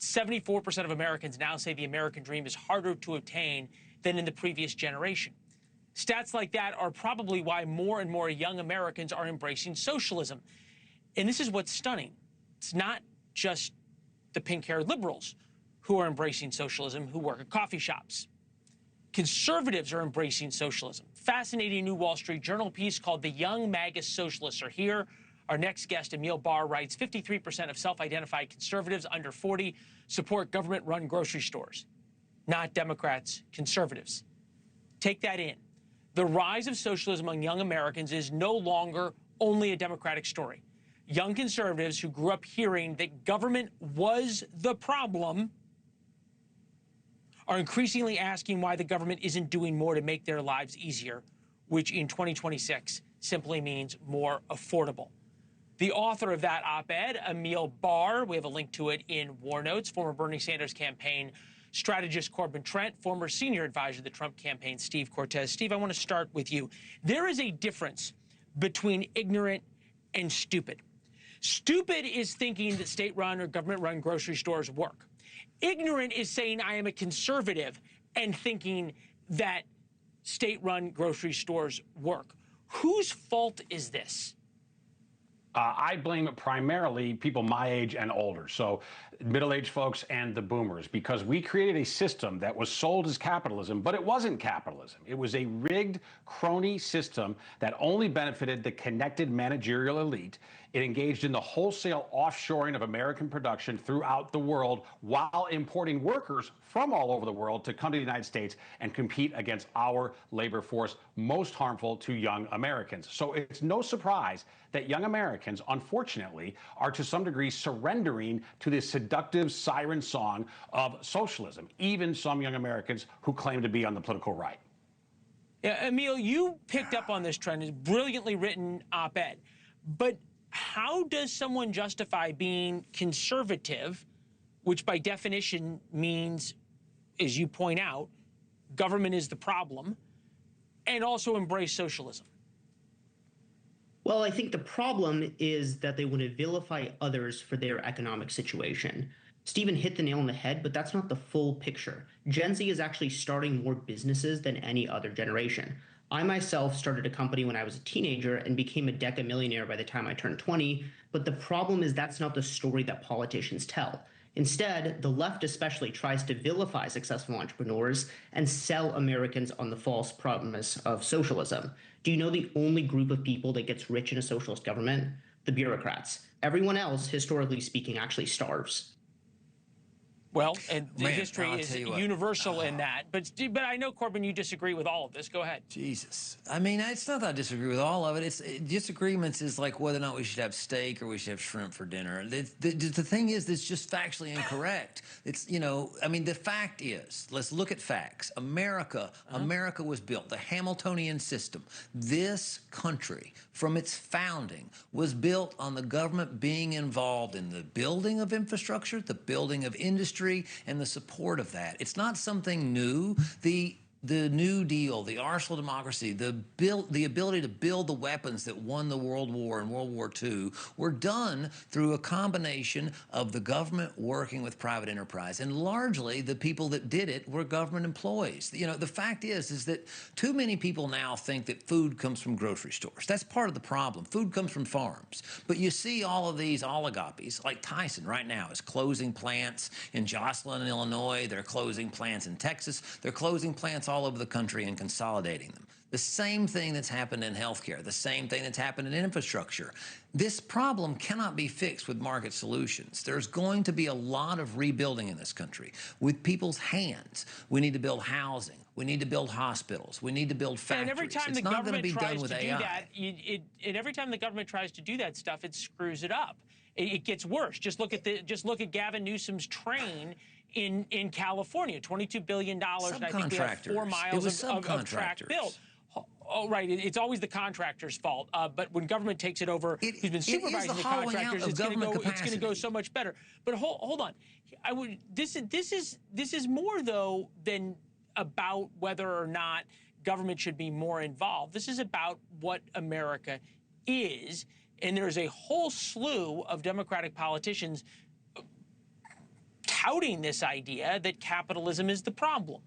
74% of Americans now say the American dream is harder to obtain than in the previous generation. Stats like that are probably why more and more young Americans are embracing socialism. And this is what's stunning. It's not just the pink-haired liberals who are embracing socialism, who work at coffee shops. Conservatives are embracing socialism. Fascinating new Wall Street Journal piece called "The Young MAGA Socialists Are Here." Our next guest, Emil Barr, writes 53% of self-identified conservatives under 40 support government-run grocery stores. Not Democrats, conservatives. Take that in. The rise of socialism among young Americans is no longer only a Democratic story. Young conservatives who grew up hearing that government was the problem are increasingly asking why the government isn't doing more to make their lives easier, which in 2026 simply means more affordable. The author of that op-ed, Emil Barr, we have a link to it in War Notes, former Bernie Sanders campaign strategist Corbin Trent, former senior advisor to the Trump campaign, Steve Cortes. Steve, I want to start with you. There is a difference between ignorant and stupid. Stupid is thinking that state-run or government-run grocery stores work. Ignorant is saying I am a conservative and thinking that state-run grocery stores work. Whose fault is this? I blame it primarily people my age and older, so middle-aged folks and the boomers, because we created a system that was sold as capitalism, but it wasn't capitalism. It was a rigged crony system that only benefited the connected managerial elite. It engaged in the wholesale offshoring of American production throughout the world while importing workers from all over the world to come to the United States and compete against our labor force, most harmful to young Americans. So it's no surprise that young Americans, unfortunately, are to some degree surrendering to this seductive siren song of socialism, even some young Americans who claim to be on the political right. Yeah, Emil, you picked up on this trend. It's a brilliantly written op-ed. But how does someone justify being conservative, which by definition means, as you point out, government is the problem, and also embrace socialism? Well, I think the problem is that they want to vilify others for their economic situation. Stephen hit the nail on the head, but that's not the full picture. Gen Z is actually starting more businesses than any other generation. I myself started a company when I was a teenager and became a decamillionaire by the time I turned 20, but the problem is that's not the story that politicians tell. Instead, the left especially tries to vilify successful entrepreneurs and sell Americans on the false promise of socialism. Do you know the only group of people that gets rich in a socialist government? The bureaucrats. Everyone else, historically speaking, actually starves. Well, and the history is universal in that. But I know, Corbin, you disagree with all of this. Go ahead. Jesus. I mean, it's not that I disagree with all of it. Disagreements is like whether or not we should have steak or we should have shrimp for dinner. The thing is, it's just factually incorrect. It's, you know, I mean, the fact is, let's look at facts. America was built, the Hamiltonian system. This country, from its founding, was built on the government being involved in the building of infrastructure, the building of industry, and the support of that. It's not something new. The New Deal, the arsenal of democracy, the ability to build the weapons that won the World War and World War II were done through a combination of the government working with private enterprise. And largely, the people that did it were government employees. You know, the fact is that too many people now think that food comes from grocery stores. That's part of the problem. Food comes from farms. But you see all of these oligopolies, like Tyson right now is closing plants in Joslin, Illinois. They're closing plants in Texas. They're closing plants all over the country and consolidating them. The same thing that's happened in healthcare, the same thing that's happened in infrastructure. This problem cannot be fixed with market solutions. There's going to be a lot of rebuilding in this country with people's hands. We need to build housing. We need to build hospitals. We need to build factories. And every time the government tries to do that, and every time the government tries to do that stuff, it screws it up. It gets worse. Just look at Gavin Newsom's train in California, $22 billion, and I think we have 4 miles of track built. Oh, right. It's always the contractor's fault. But when government takes it over, who's been supervising the contractors, it's going to go so much better. But hold on. This is more, though, than about whether or not government should be more involved. This is about what America is. And there's a whole slew of Democratic politicians touting this idea that capitalism is the problem.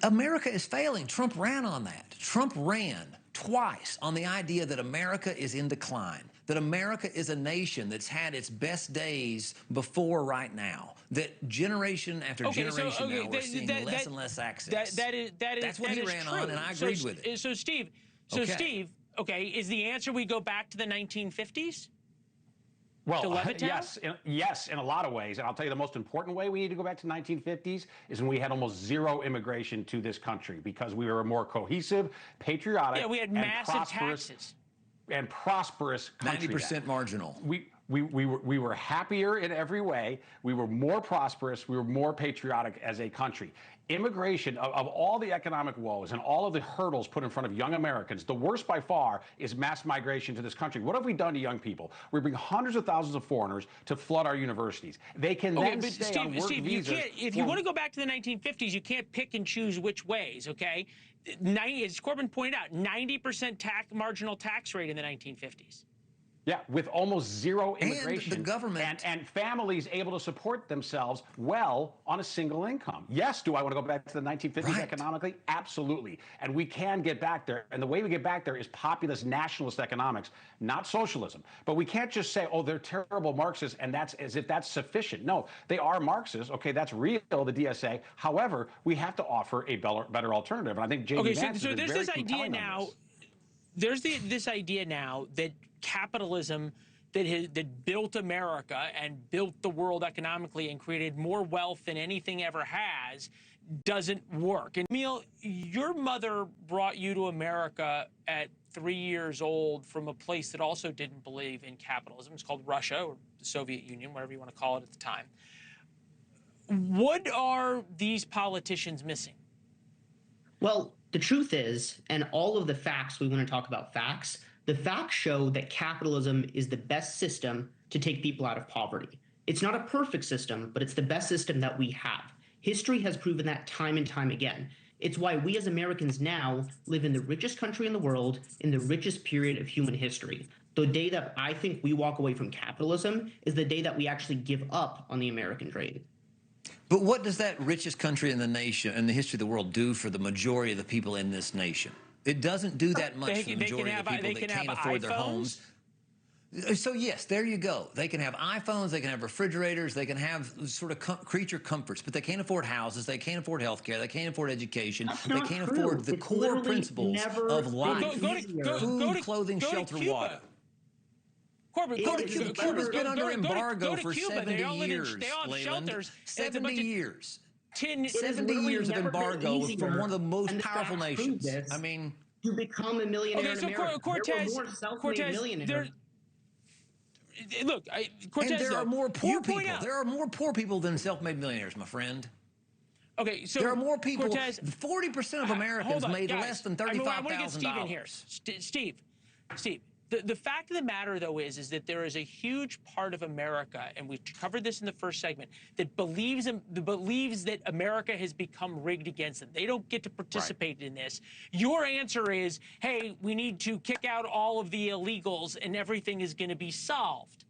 America is failing. Trump ran on that. Trump ran twice on the idea that America is in decline, that America is a nation that's had its best days before right now, that generation after generation now we're seeing less and less access. That's what he ran on, and I agreed with it. So, Steve, is the answer we go back to the 1950s? Well, yes, in a lot of ways. And I'll tell you the most important way we need to go back to the 1950s is when we had almost zero immigration to this country because we were a more cohesive, patriotic, we had massive taxes. And prosperous country. 90% marginal. We were happier in every way. We were more prosperous. We were more patriotic as a country. Immigration, of all the economic woes and all of the hurdles put in front of young Americans, the worst by far is mass migration to this country. What have we done to young people? We bring hundreds of thousands of foreigners to flood our universis. They can then stay on work visas. If you want to go back to the 1950s, you can't pick and choose which ways, okay? As Corbin pointed out, 90% marginal tax rate in the 1950s. Yeah, with almost zero immigration. And the government. And families able to support themselves well on a single income. Yes, do I want to go back to the 1950s economically? Absolutely. And we can get back there. And the way we get back there is populist nationalist economics, not socialism. But we can't just say, oh, they're terrible Marxists, and that's as if that's sufficient. No, they are Marxists. Okay, that's real, the DSA. However, we have to offer a better alternative. And I think J.D. Vance so there's this idea now. There's this idea now that capitalism that built America and built the world economically and created more wealth than anything ever has doesn't work. And Emil, your mother brought you to America at 3 years old from a place that also didn't believe in capitalism. It's called Russia, or the Soviet Union, whatever you want to call it at the time. What are these politicians missing? Well, the truth is, and all of the facts, we want to talk about facts, the facts show that capitalism is the best system to take people out of poverty. It's not a perfect system, but it's the best system that we have. History has proven that time and time again. It's why we as Americans now live in the richest country in the world, in the richest period of human history. The day that I think we walk away from capitalism is the day that we actually give up on the American dream. But what does that richest country in the nation, in the history of the world, do for the majority of the people in this nation? It doesn't do that much for the majority of the people that can't afford their homes. So yes, there you go. They can have iPhones, they can have refrigerators, they can have sort of creature comforts, but they can't afford houses, they can't afford health care, they can't afford education, they can't afford the core principles of life: food, clothing, shelter, water. Corbin, Cuba's been under embargo for 70 years, They all have shelters. 70 years. 70 years of embargo from one of the most powerful nations. I mean, to become a millionaire in America. Cortes, there were more self-made millionaires. Cortes, and there are more poor people. There are more poor people than self-made millionaires, my friend. Okay, so there are more people. Cortes, 40% of Americans made less than $35,000. I want to get Steve in here. Steve. The fact of the matter, though, is that there is a huge part of America, and we covered this in the first segment, that believes that America has become rigged against them. They don't get to participate in this. Your answer is, hey, we need to kick out all of the illegals, and everything is going to be solved.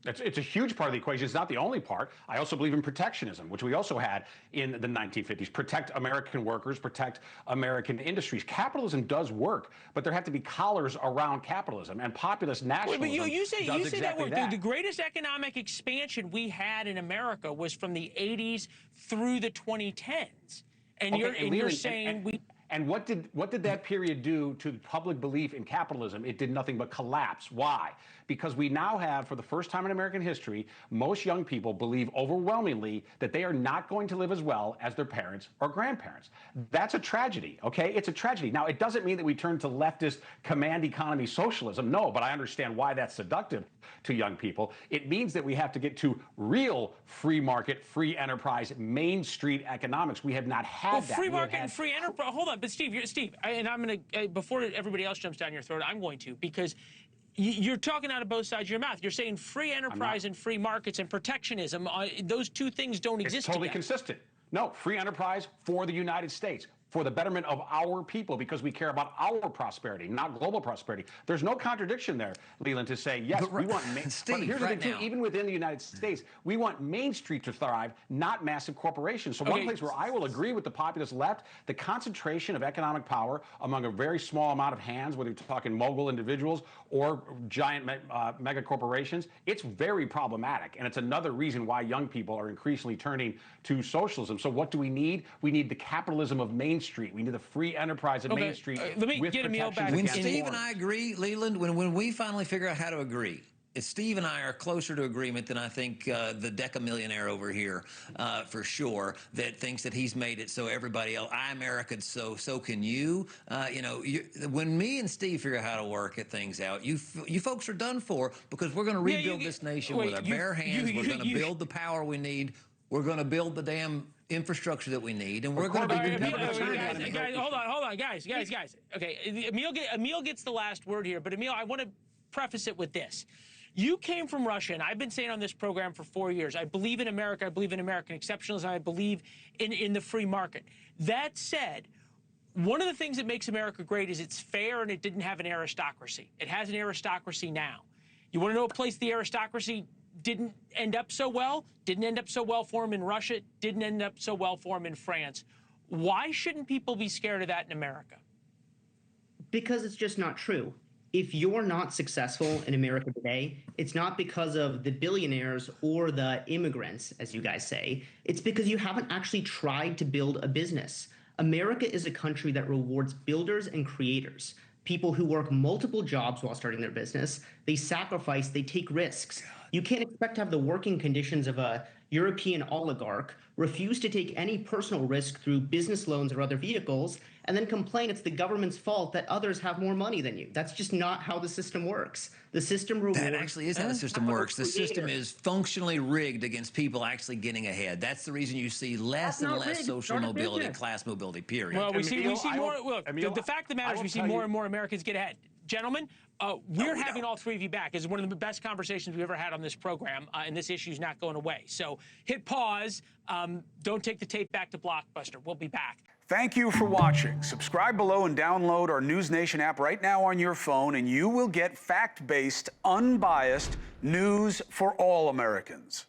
It's a huge part of the equation. It's not the only part. I also believe in protectionism, which we also had in the 1950s. Protect American workers, protect American industries. Capitalism does work, but there have to be collars around capitalism, and populist nationalism But you say exactly that. The greatest economic expansion we had in America was from the 80s through the 2010s. And you're saying we... And what did that period do to public belief in capitalism? It did nothing but collapse. Why? Because we now have, for the first time in American history, most young people believe overwhelmingly that they are not going to live as well as their parents or grandparents. That's a tragedy, okay? It's a tragedy. Now, it doesn't mean that we turn to leftist command economy socialism. No, but I understand why that's seductive to young people. It means that we have to get to real free market, free enterprise, Main Street economics. We have not had that. Free market and free enterprise. Hold on, but Steve, and I'm going to, before everybody else jumps down your throat, I'm going to, because you're talking out of both sides of your mouth. You're saying free enterprise and free markets and protectionism. Those two things don't exist together. It's totally together. consistent. No, free enterprise for the United States. for the betterment of our people because we care about our prosperity, not global prosperity. There's no contradiction there, Leland, to say, yes, we want Steve, but here's right the thing, too, even within the United States, we want Main Street to thrive, not massive corporations. So one place where I will agree with the populist left, the concentration of economic power among a very small amount of hands, whether you're talking mogul individuals or giant mega corporations, it's very problematic. And it's another reason why young people are increasingly turning to socialism. So what do we need? We need the capitalism of Main Street. We need the free enterprise of Main Street. Let me with get Emil back. When against Steve and foreigners. I agree, Leland, when we finally figure out how to agree, if Steve and I are closer to agreement than I think the decamillionaire over here, for sure, that thinks that he's made it so everybody else, I American, so can you. When me and Steve figure out how to work things out, you folks are done for because we're going to rebuild this nation with our bare hands. We're going to build the power we need. We're going to build the damn infrastructure that we need, and we're going to be guys, hold on, guys. Okay, Emil gets the last word here, but Emil, I want to preface it with this. You came from Russia, and I've been saying on this program for 4 years, I believe in America, I believe in American exceptionalism, I believe in the free market. That said, one of the things that makes America great is it's fair and it didn't have an aristocracy. It has an aristocracy now. You want to know a place the aristocracy didn't end up so well? Didn't end up so well for him in Russia, didn't end up so well for him in France. Why shouldn't people be scared of that in America? Because it's just not true. If you're not successful in America today, it's not because of the billionaires or the immigrants, as you guys say. It's because you haven't actually tried to build a business. America is a country that rewards builders and creators, people who work multiple jobs while starting their business. They sacrifice, they take risks. You can't expect to have the working conditions of a European oligarch, refuse to take any personal risk through business loans or other vehicles, and then complain it's the government's fault that others have more money than you. That's just not how the system works. The system rewards... That actually is how the system works. The system is functionally rigged against people actually getting ahead. That's the reason you see less and less social mobility, class mobility, period. Well, we see more... Look, the fact of the matter is we see more and more Americans get ahead. Gentlemen, we're having all three of you back. It's one of the best conversations we've ever had on this program, and this issue is not going away. So hit pause. Don't take the tape back to Blockbuster. We'll be back. Thank you for watching. Subscribe below and download our NewsNation app right now on your phone, and you will get fact-based, unbiased news for all Americans.